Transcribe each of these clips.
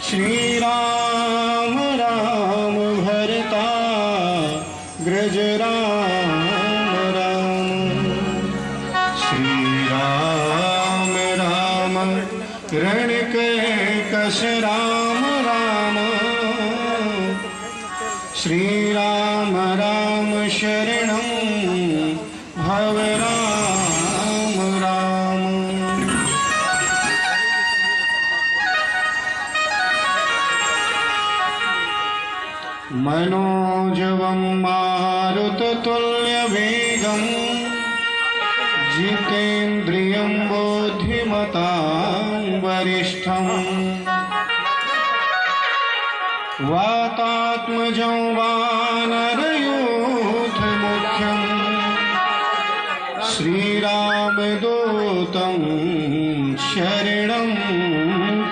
श्री राम राम भरता ग्रज राम राम। श्री राम राम रण के कस राम राम। श्री राम राम शरणं भव राम राम। मनोजवं मारुततुल्यवेगं जितेन्द्रियं बुद्धिमतां वरिष्ठं वातात्मजं वानरयूथमुख्यं श्रीरामदूतं शरणं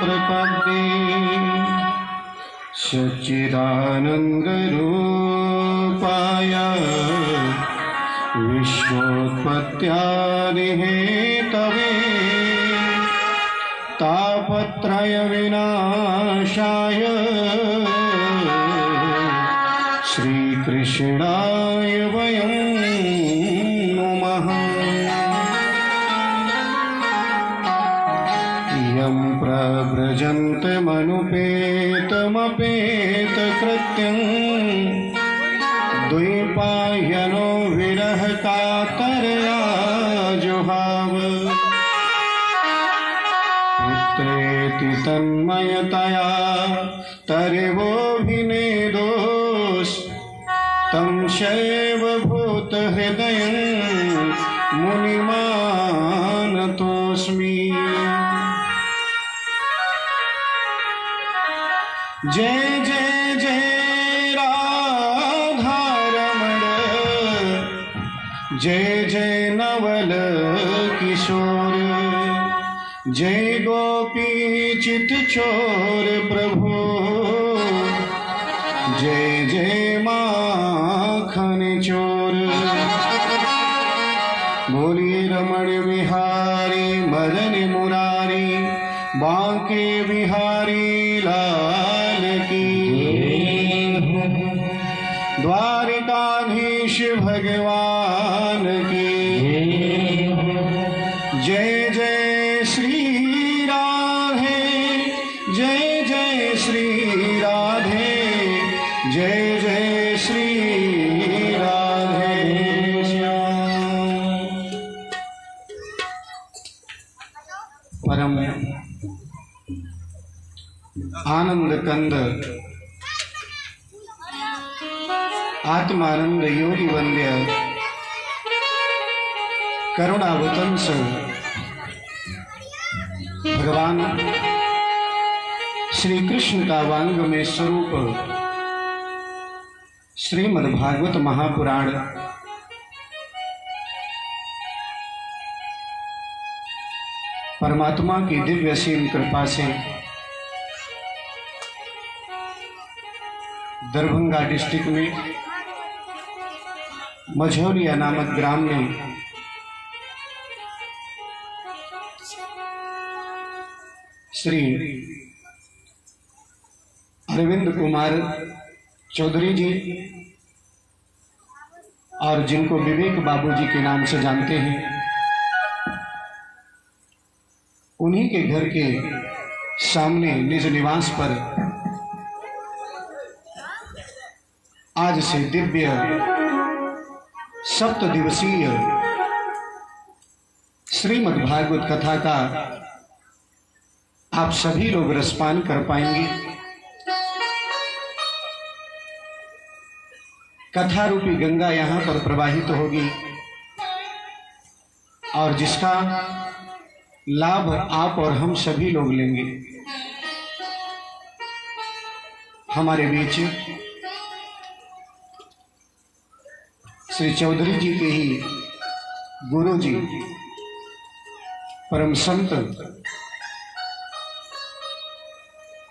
प्रपद्ये। सच्चिदानन्दरूपाय विश्वोत्पत्त्यादिहेतवे तापत्रयविनाशाय श्रीकृष्णाय वयं नमः। यं प्रव्रजन्तमनुपेतमपेतकृत्यं द्वैपायनो विरहकातरया जुहाव। पुत्रेति तन्मयतया तर्वोऽभिनेदोस् तं शैव भूतहृदयं मुनिमानतोऽस्मि। जय जय जय राधारमण जय जय नवल किशोर। जय गोपी चित चोर प्रभु जय जय माखन चोर। बोलिए रमण बिहारी मदन मुरारी बांके बिहारी लाल की। द्वारिकाधीश भगवान की जय जय श्री राधे जय जय श्री राधे जय जय श्री राधे श्याम। परम आनंद कंद आत्मानंद योगी वंद्य करुणावतंस भगवान श्री कृष्ण का वांग में स्वरूप श्रीमद् भागवत महापुराण परमात्मा की दिव्य असीम कृपा से दरभंगा डिस्ट्रिक्ट में मझौलिया नामक ग्राम में श्री अरविंद कुमार चौधरी जी और जिनको विवेक बाबू जी के नाम से जानते हैं, उन्हीं के घर के सामने निज निवास पर आज से दिव्य सप्त दिवसीय श्रीमद् भागवत कथा का आप सभी लोग रसपान कर पाएंगे। कथा रूपी गंगा यहाँ पर प्रवाहित होगी और जिसका लाभ आप और हम सभी लोग लेंगे। हमारे बीच श्री चौधरी जी के ही गुरु जी परम संत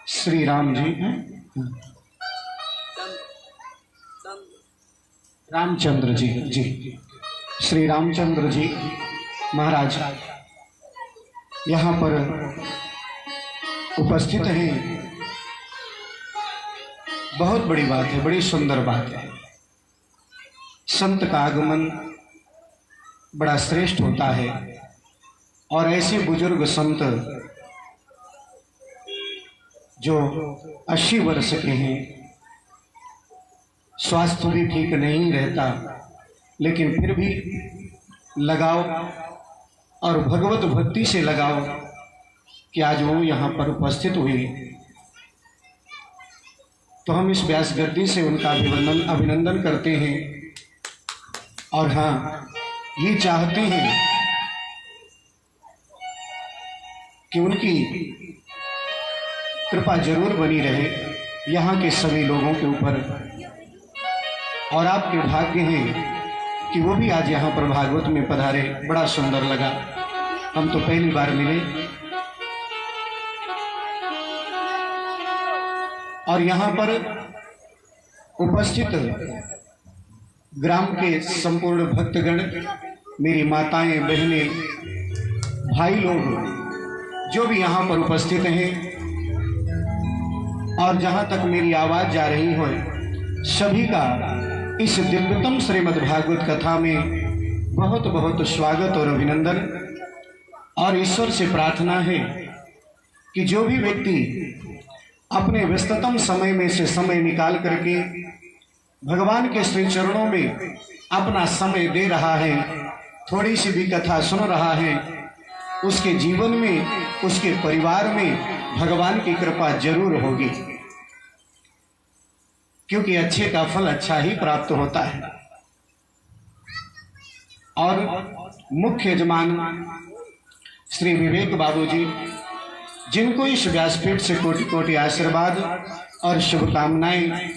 श्री राम जी रामचंद्र जी श्री रामचंद्र जी महाराज यहाँ पर उपस्थित हैं बहुत बड़ी बात है, बड़ी सुंदर बात है। संत का आगमन बड़ा श्रेष्ठ होता है और ऐसे बुजुर्ग संत जो 80 वर्ष के हैं, स्वास्थ्य भी ठीक नहीं रहता, लेकिन फिर भी लगाओ और भगवत भक्ति से लगाओ कि आज वो यहाँ पर उपस्थित हुए, तो हम इस व्यास गद्दी से उनका अभिनंदन करते हैं। और हाँ, ये चाहते हैं कि उनकी कृपा जरूर बनी रहे यहाँ के सभी लोगों के ऊपर। और आपके भाग्य हैं कि वो भी आज यहाँ पर भागवत में पधारे, बड़ा सुंदर लगा। हम तो पहली बार मिले और यहाँ पर उपस्थित ग्राम के संपूर्ण भक्तगण, मेरी माताएं, बहनें, भाई लोग जो भी यहाँ पर उपस्थित हैं, और जहाँ तक मेरी आवाज़ जा रही हो, सभी का इस दिव्यतम श्रीमद् भागवत कथा में बहुत बहुत स्वागत और अभिनंदन। और ईश्वर से प्रार्थना है कि जो भी व्यक्ति अपने व्यस्ततम समय में से समय निकाल करके भगवान के श्री चरणों में अपना समय दे रहा है, थोड़ी सी भी कथा सुन रहा है, उसके जीवन में, उसके परिवार में भगवान की कृपा जरूर होगी, क्योंकि अच्छे का फल अच्छा ही प्राप्त होता है। और मुख्य यजमान श्री विवेक बाबूजी, जिनको इस व्यासपीठ से कोटि कोटि आशीर्वाद और शुभकामनाएं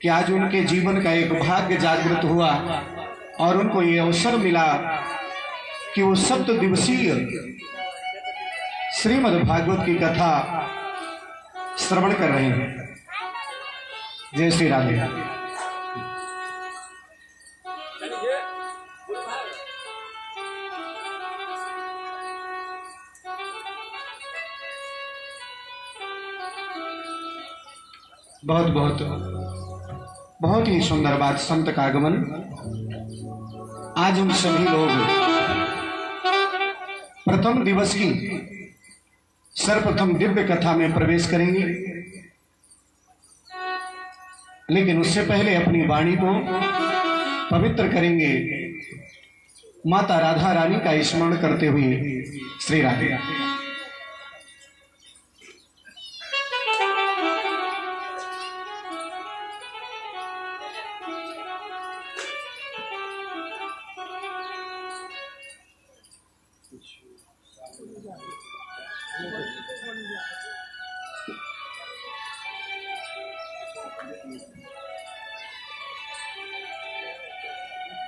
कि आज उनके जीवन का एक भाग्य जागृत हुआ और उनको ये अवसर मिला कि वो 7 दिवसीय श्रीमद् भागवत की कथा श्रवण कर रहे हैं। जय श्री राधे। बहुत बहुत बहुत ही सुंदर बात, संत का आगमन। आज हम सभी लोग प्रथम दिवस की सर्वप्रथम दिव्य कथा में प्रवेश करेंगे, लेकिन उससे पहले अपनी वाणी को पवित्र करेंगे माता राधा रानी का स्मरण करते हुए। श्री राधे।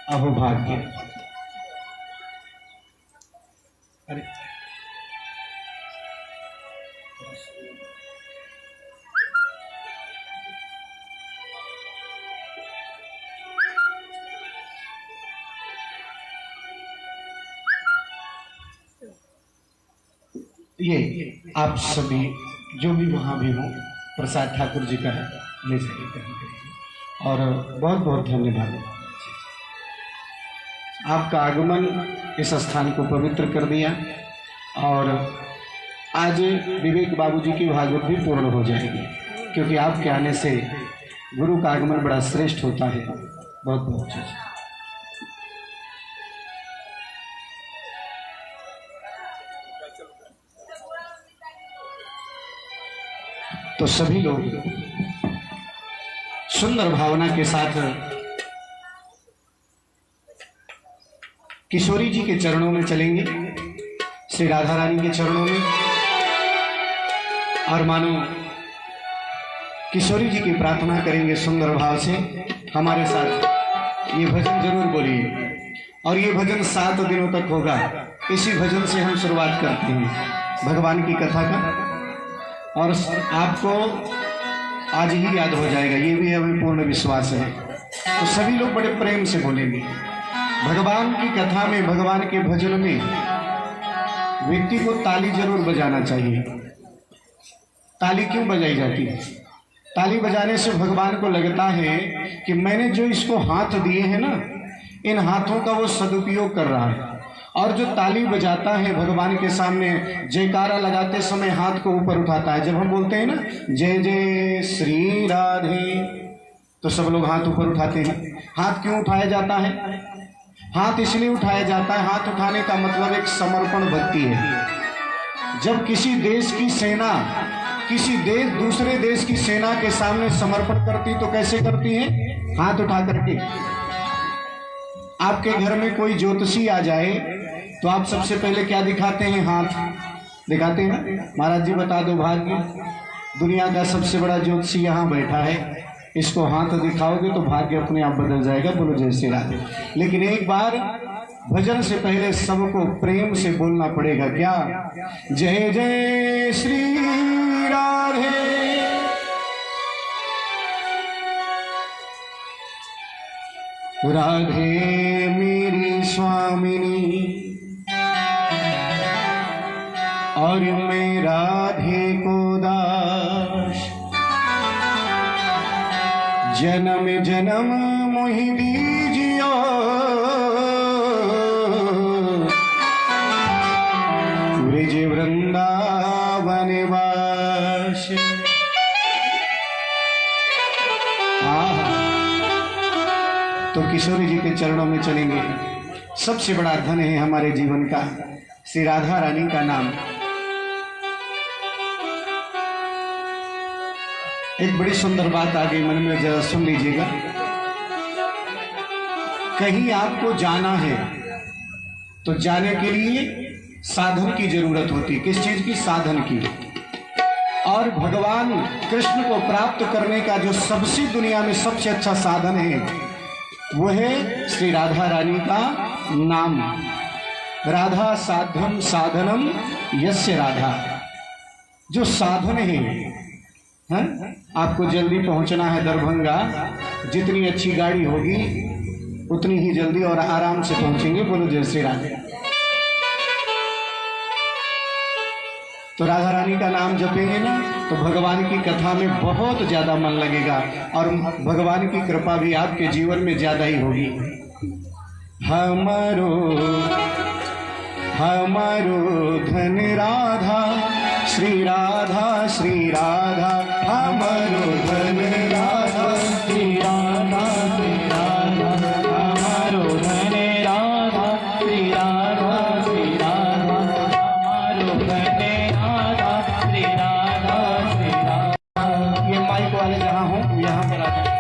अहोभाग्य। अरे ये आप सभी जो भी वहाँ भी हो, प्रसाद ठाकुर जी का है, ले जाइए कहीं। और बहुत बहुत धन्यवाद, आपका आगमन इस स्थान को पवित्र कर दिया। और आज विवेक बाबूजी की भागवत भी पूर्ण हो जाएगी, क्योंकि आपके आने से गुरु का आगमन बड़ा श्रेष्ठ होता है। बहुत बहुत अच्छा। तो सभी लोग सुंदर भावना के साथ किशोरी जी के चरणों में चलेंगे, श्री राधा रानी के चरणों में, और मानो किशोरी जी की प्रार्थना करेंगे सुंदर भाव से। हमारे साथ ये भजन जरूर बोलिए, और ये भजन 7 दिनों तक होगा। इसी भजन से हम शुरुआत करते हैं भगवान की कथा का, और आपको आज ही याद हो जाएगा, ये भी हमें पूर्ण विश्वास है। तो सभी लोग बड़े प्रेम से बोलेंगे। भगवान की कथा में, भगवान के भजन में व्यक्ति को ताली जरूर बजाना चाहिए। ताली क्यों बजाई जाती है? ताली बजाने से भगवान को लगता है कि मैंने जो इसको हाथ दिए हैं ना, इन हाथों का वो सदुपयोग कर रहा है। और जो ताली बजाता है भगवान के सामने, जयकारा लगाते समय हाथ को ऊपर उठाता है। जब हम बोलते हैं ना जय जय श्री राधे, तो सब लोग हाथ ऊपर उठाते हैं। हाथ क्यों उठाया जाता है? हाथ इसलिए उठाया जाता है, हाथ उठाने का मतलब एक समर्पण भक्ति है। जब किसी देश की सेना दूसरे देश की सेना के सामने समर्पण करती तो कैसे करती है? हाथ उठा करके। आपके घर में कोई ज्योतिषी आ जाए तो आप सबसे पहले क्या दिखाते हैं? हाथ दिखाते हैं ना। महाराज जी बता दो भाग्य, दुनिया का सबसे बड़ा ज्योतिषी यहाँ बैठा है, इसको हाथ दिखाओगे तो भाग्य अपने आप बदल जाएगा। बोलो जय श्री राधे। लेकिन एक बार भजन से पहले सबको प्रेम से बोलना पड़ेगा। क्या? जय जय श्री राधे। राधे मेरी स्वामिनी और मैं राधे को दास, जन्म जन्म मोहि दीजियो ब्रज वृंदावन वास। तो किशोरी जी के चरणों में चलेंगे। सबसे बड़ा धन है हमारे जीवन का श्री राधा रानी का नाम। एक बड़ी सुंदर बात आ गई मन में, जरा सुन लीजिएगा। कहीं आपको जाना है तो जाने के लिए साधन की जरूरत होती। किस चीज की? साधन की। और भगवान कृष्ण को प्राप्त करने का जो सबसे दुनिया में सबसे अच्छा साधन है वो है श्री राधा रानी का नाम। राधा साध्यम साधनम यस्य राधा। जो साधन है, आपको जल्दी पहुंचना है दरभंगा, जितनी अच्छी गाड़ी होगी उतनी ही जल्दी और आराम से पहुंचेंगे। बोलो जय श्री राधे। तो राधा रानी का नाम जपेंगे ना तो भगवान की कथा में बहुत ज्यादा मन लगेगा और भगवान की कृपा भी आपके जीवन में ज्यादा ही होगी। हमारो धन राधा श्री राधा श्री राधा। हमारो धन राधा श्री राधा श्री राधा। हमारो धन राधा श्री राधा श्री राधा। हमारो धन राधा श्री राधा श्री राधा। ये माइक वाले जहाँ हो यहाँ पर आ जाए।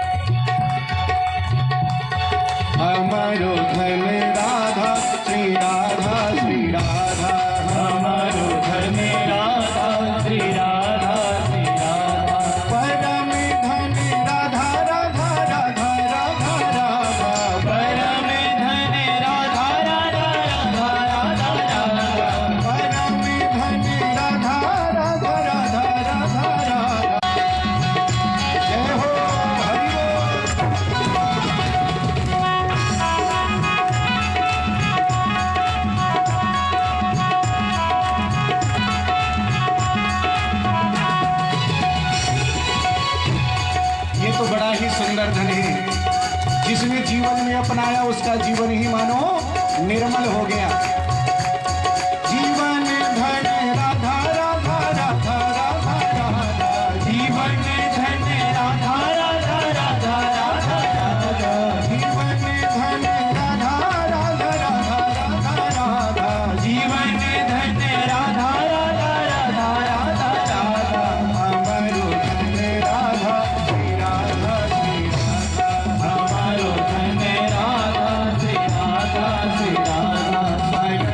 हमारो धन राधा श्री राधा श्री राधा। हमारो धन राधा श्री राधा श्री राधा। परम धन राधा राधा राधा राधा राधा। परम धन राधा राधा राधा राधा राधा। परम धन राधा राधा राधा राधा राधा। जय हो हरि तो बड़ा ही सुंदर धन है। जिसने जीवन में अपनाया उसका जीवन ही मानो निर्मल हो गया। जीवन धन राधा राधा राधा राधा राधा। जीवन धन राधा राधा राधा राधा राधा। जीवन धन राधा राधा राधा राधा राधा। जीवन धन राधा राधा राधा राधा राधा। हमारो धन राधा श्री राधा श्री राधा। हमारो धन राधा श्री राधा श्री राधा।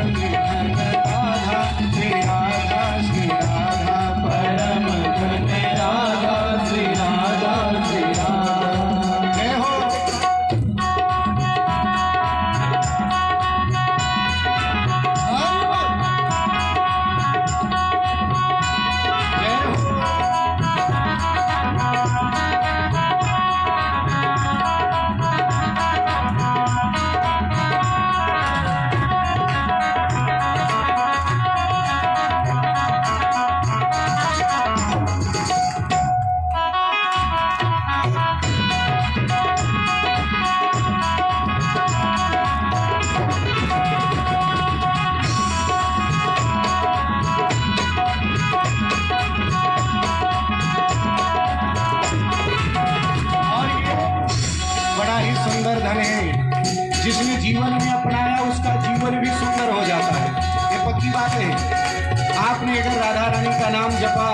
जिसने जीवन में अपनाया उसका जीवन भी सुंदर हो जाता है। ये पक्की बात है। आपने अगर राधा रानी का नाम जपा,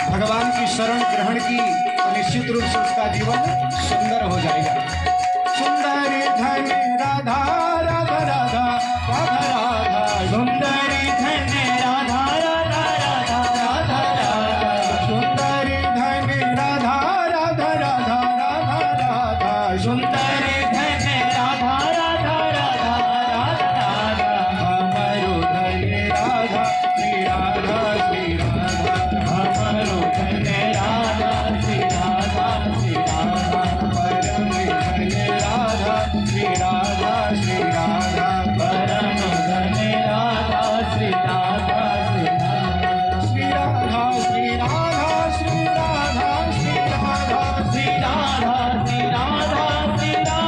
भगवान की शरण ग्रहण की, तो निश्चित रूप से उसका जीवन सुंदर हो जाएगा। सुंदरी धन राधा राधा राधा राधा राधा, सुंदरी धन राधा राधा राधा राधा राधा, सुंदरी धन राधा राधा राधा राधा राधा, सुंदरी धन राधा राधा राधा राधा राधा, हमारो धन राधा श्री राधा श्री राधा, हमारो धन राधा श्री राधा श्री राधा, परम धन राधा श्री राधा श्री राधा, परम धन राधा श्री राधा श्री राधा, श्री राधा श्री राधा श्री राधा श्री राधा, श्री राधा श्री राधा श्री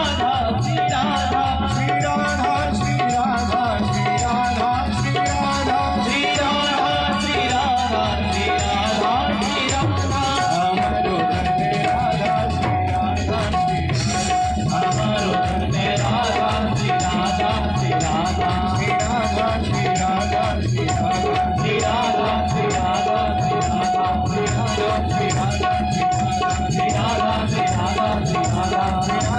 राधा श्री राधा, श्री राधा श्री राधा श्री राधा श्री राधा, श्री राधा श्री राधा श्री राधा श्री राधा, हमारो धन राधा श्री राधा श्री राधा, हमारो धन राधा श्री राधा श्री राधा, श्री राधा श्री राधा श्री राधा, श्री राधा श्री राधा श्री राधा, श्री राधा श्री राधा श्री राधा, श्री राधा श्री राधा श्री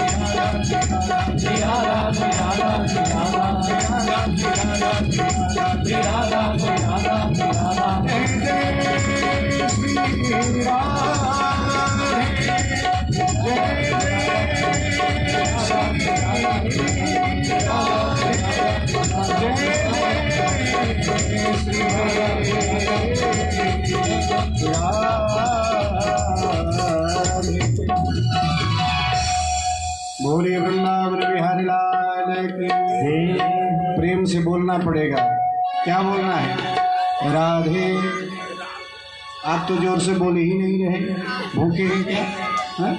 राधा, श्री राधा श्री राधा श्री राधा, श्री राधा श्री राधा श्री राधा, श्री राधा श्री राधा श्री राधा, श्री राधा श्री राधा श्री राधा, जय जय श्री राधे, जय बोलिए वृंदावन बिहारी लाल की। प्रेम से बोलना पड़ेगा। क्या बोलना है? राधे। आप तो जोर से बोले ही नहीं रहे, भूखे हैं क्या? हा?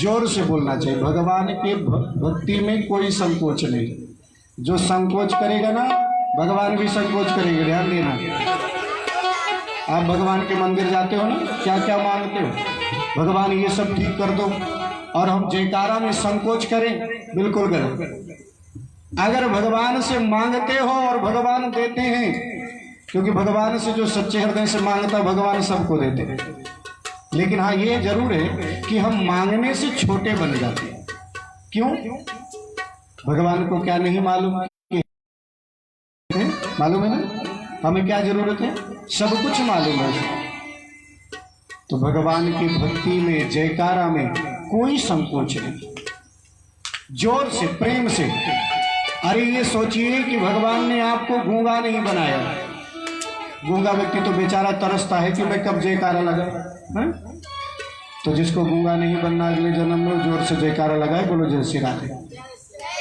जोर से बोलना चाहिए। भगवान के भक्ति में कोई संकोच नहीं। जो संकोच करेगा ना, भगवान भी संकोच करेंगे। ध्यान देना। आप भगवान के मंदिर जाते हो ना, क्या क्या मांगते हो? भगवान ये सब ठीक कर दो, और हम जयकारा में संकोच करें? बिल्कुल करें। अगर भगवान से मांगते हो और भगवान देते हैं, क्योंकि भगवान से जो सच्चे हृदय से मांगता भगवान सबको देते हैं। लेकिन हाँ, ये जरूर है कि हम मांगने से छोटे बन जाते हैं। क्यों? भगवान को क्या नहीं मालूम? मालूम है ना, हमें क्या जरूरत है? सब कुछ मालूम है। तो भगवान की भक्ति में, जयकारा में कोई संकोच नहीं। जोर से, प्रेम से। अरे ये सोचिए कि भगवान ने आपको गूंगा नहीं बनाया। गूंगा व्यक्ति तो बेचारा तरसता है कि मैं कब जयकारा लगाए। तो जिसको गूंगा नहीं बनना, अगले जन्म में जोर से जयकारा लगाए, बोलो जय श्री राधे।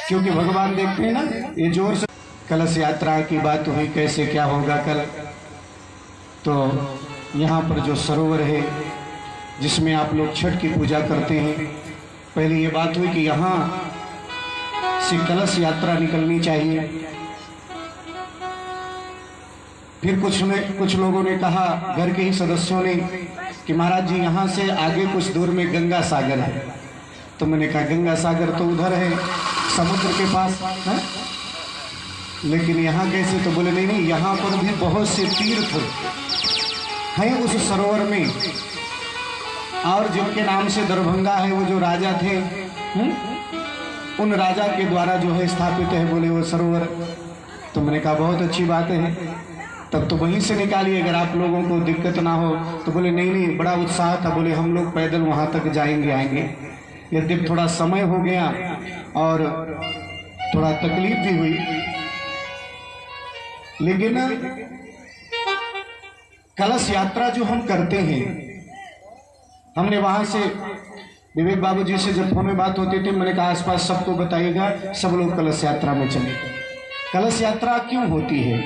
क्योंकि भगवान देखते हैं ना, ये जोर से। कलश यात्रा की बात हुई, कैसे क्या होगा कल। तो यहाँ पर जो सरोवर है जिसमें आप लोग छठ की पूजा करते हैं, पहले ये बात हुई कि यहाँ से कलश यात्रा निकलनी चाहिए। फिर कुछ लोगों ने कहा, घर के ही सदस्यों ने, कि महाराज जी यहाँ से आगे कुछ दूर में गंगा सागर है। तो मैंने कहा गंगा सागर तो उधर है, समुद्र के पास है, लेकिन यहाँ कैसे? तो बोले नहीं नहीं, यहाँ पर भी बहुत से तीर्थ हैं उस सरोवर में, और जिनके नाम से दरभंगा है, वो जो राजा थे, उन राजा के द्वारा जो है स्थापित है, बोले वो सरोवर। तो मैंने कहा बहुत अच्छी बात है, तब तो वहीं से निकालिए, अगर आप लोगों को दिक्कत ना हो। तो बोले नहीं नहीं, बड़ा उत्साह था, बोले हम लोग पैदल वहाँ तक जाएंगे आएंगे। यद्यपि थोड़ा समय हो गया और थोड़ा तकलीफ भी हुई, लेकिन कलश यात्रा जो हम करते हैं, हमने वहां से विवेक बाबू जी से जब फोन में बात होती थी, मैंने कहा आसपास सबको बताइएगा, सब लोग कलश यात्रा में चले। कलश यात्रा क्यों होती है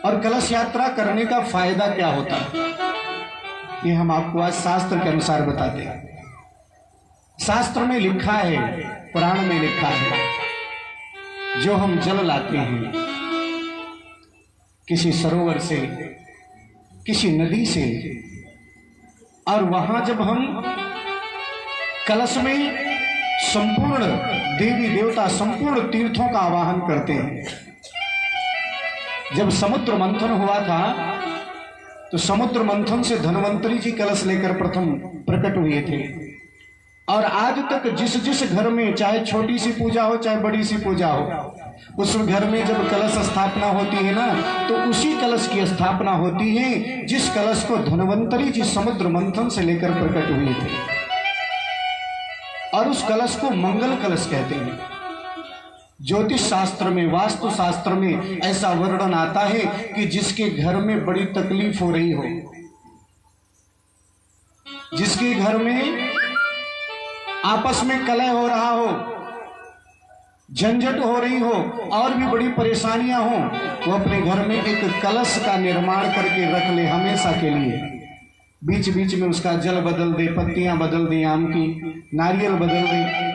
और कलश यात्रा करने का फायदा क्या होता है, ये हम आपको आज शास्त्र के अनुसार बताते हैं। शास्त्र में लिखा है, पुराण में लिखा है, जो हम जल लाते हैं किसी सरोवर से, किसी नदी से, और वहां जब हम कलश में संपूर्ण देवी देवता, संपूर्ण तीर्थों का आवाहन करते हैं। जब समुद्र मंथन हुआ था तो समुद्र मंथन से धन्वंतरी जी कलश लेकर प्रथम प्रकट हुए थे। और आज तक जिस जिस घर में चाहे छोटी सी पूजा हो चाहे बड़ी सी पूजा हो, उस घर में जब कलश स्थापना होती है ना, तो उसी कलश की स्थापना होती है जिस कलश को धन्वंतरी जी समुद्र मंथन से लेकर प्रकट हुए थे। और उस कलश को मंगल कलश कहते हैं। ज्योतिष शास्त्र में, वास्तु शास्त्र में ऐसा वर्णन आता है कि जिसके घर में बड़ी तकलीफ हो रही हो, जिसके घर में आपस में कलह हो रहा हो, झंझट हो रही हो और भी बड़ी परेशानियां हो, वो अपने घर में एक कलश का निर्माण करके रख ले हमेशा के लिए। बीच बीच में उसका जल बदल दे, पत्तियां बदल दे, आम की नारियल बदल दे,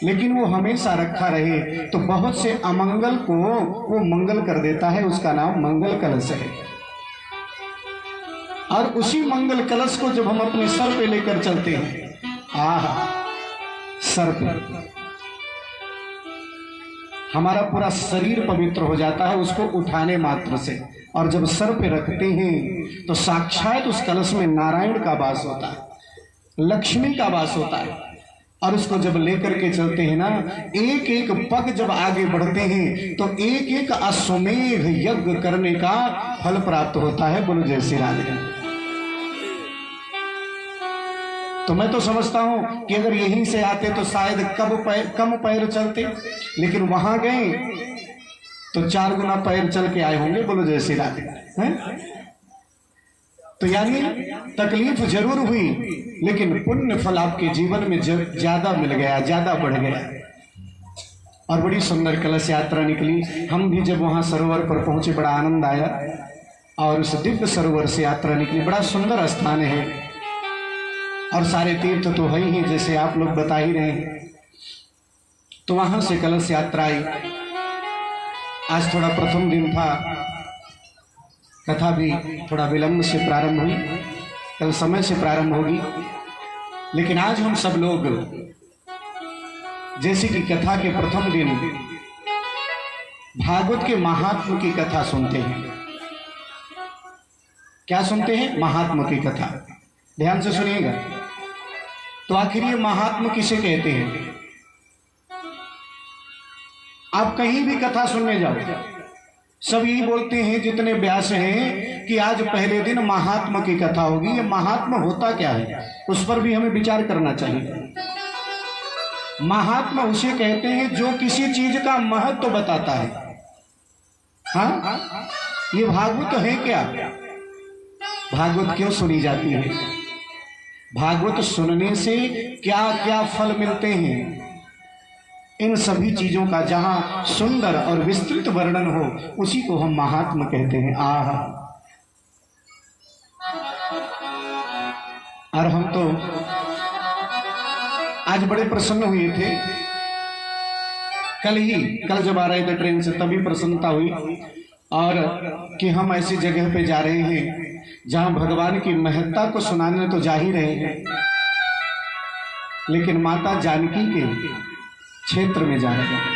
लेकिन वो हमेशा रखा रहे तो बहुत से अमंगल को वो मंगल कर देता है। उसका नाम मंगल कलश है। और उसी मंगल कलश को जब हम अपने सर पे लेकर चलते हैं, सर पे हमारा पूरा शरीर पवित्र हो जाता है उसको उठाने मात्र से। और जब सर पे रखते हैं तो साक्षात उस कलश में नारायण का वास होता है, लक्ष्मी का वास होता है। और उसको जब लेकर के चलते हैं ना, एक एक पग जब आगे बढ़ते हैं तो एक एक अश्वमेध यज्ञ करने का फल प्राप्त होता है। बोलो जय श्री राधे। तो मैं तो समझता हूं कि अगर यहीं से आते तो शायद कम पैर चलते, लेकिन वहां गए तो 4 गुना पैर चल के आए होंगे। बोलो जय श्री राधे। तो यानी तकलीफ जरूर हुई, लेकिन पुण्य फल आपके जीवन में ज्यादा मिल गया, ज्यादा बढ़ गया। और बड़ी सुंदर कलश यात्रा निकली। हम भी जब वहां सरोवर पर पहुंचे बड़ा आनंद आया। और उस दिव्य सरोवर से यात्रा निकली। बड़ा सुंदर स्थान है और सारे तीर्थ तो है ही, जैसे आप लोग बता ही रहे हैं। तो वहां से कलश यात्रा आई। आज थोड़ा प्रथम दिन था, कथा भी थोड़ा विलंब से प्रारंभ हुई, कल समय से प्रारंभ होगी। लेकिन आज हम सब लोग जैसे कि कथा के प्रथम दिन भागवत के महात्म की कथा सुनते हैं। क्या सुनते हैं? महात्म की कथा। ध्यान से सुनिएगा। तो आखिर ये महात्म किसे कहते हैं? आप कहीं भी कथा सुनने जाओ, सब यही बोलते हैं जितने व्यास हैं कि आज पहले दिन महात्मा की कथा होगी। ये महात्मा होता क्या है, उस पर भी हमें विचार करना चाहिए। महात्मा उसे कहते हैं जो किसी चीज का महत्व तो बताता है। हाँ, ये भागवत है क्या? भागवत क्यों सुनी जाती है? भागवत सुनने से क्या क्या फल मिलते हैं, इन सभी चीजों का जहां सुंदर और विस्तृत वर्णन हो, उसी को हम महात्मा कहते हैं। और हम तो आज बड़े प्रसन्न हुए थे। कल जब आ रहे थे ट्रेन से तभी प्रसन्नता हुई, और कि हम ऐसी जगह पे जा रहे हैं जहां भगवान की महत्ता को सुनाने तो जा ही रहे हैं, लेकिन माता जानकी के क्षेत्र में जा रहे हैं।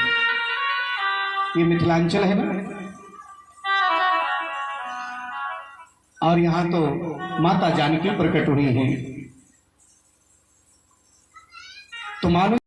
ये मिथिलांचल है ना, और यहां तो माता जानकी प्रकट हुई हैं। तो मानो